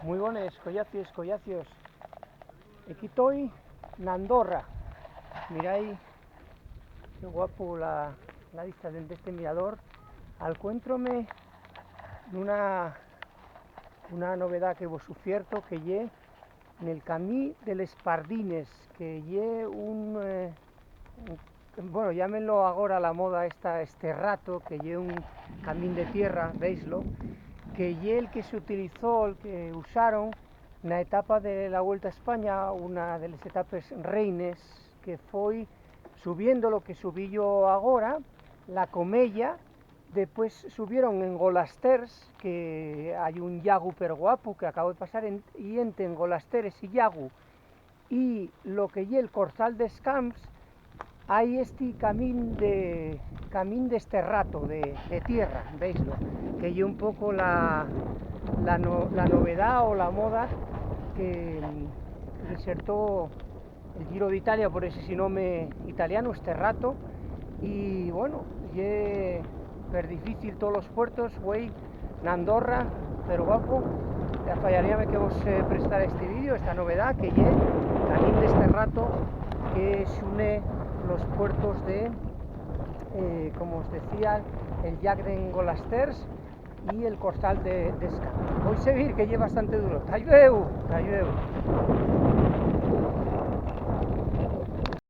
Muy buenas, collacios. Aquí estoy en Andorra. Miráis qué guapo la vista de este mirador. Encuéntrome una novedad que vos cierto que lle en el camí de les Pardines, que lle bueno, llámenlo ahora a la moda este rato, que lle un camín de tierra, veislo, que lle el que se utilizó, el que usaron na etapa de la Vuelta a España, una de las etapas reines, que foi subiendo lo que subí yo agora, la Comella. Después subieron en Golasters, que hay un llago per guapo que acabo de pasar, y entre Golasters y llago y lo que lle el Corçal des Camps, hay este camín de este rato de tierra, veislo, que lle un poco la novedad o la moda que insertó el Giro de Italia, por ese sinome italiano, este rato. Y bueno, lle per difícil todos los puertos, güey, en Andorra, pero guapo, ya fallaríame que vos prestara este vídeo, esta novedad, que lle también de este rato, que se une los puertos de, como os decía, el Llac d'Engolasters y el Corçal de Escamps. Voy a seguir, que lle bastante duro. T'ayudeu.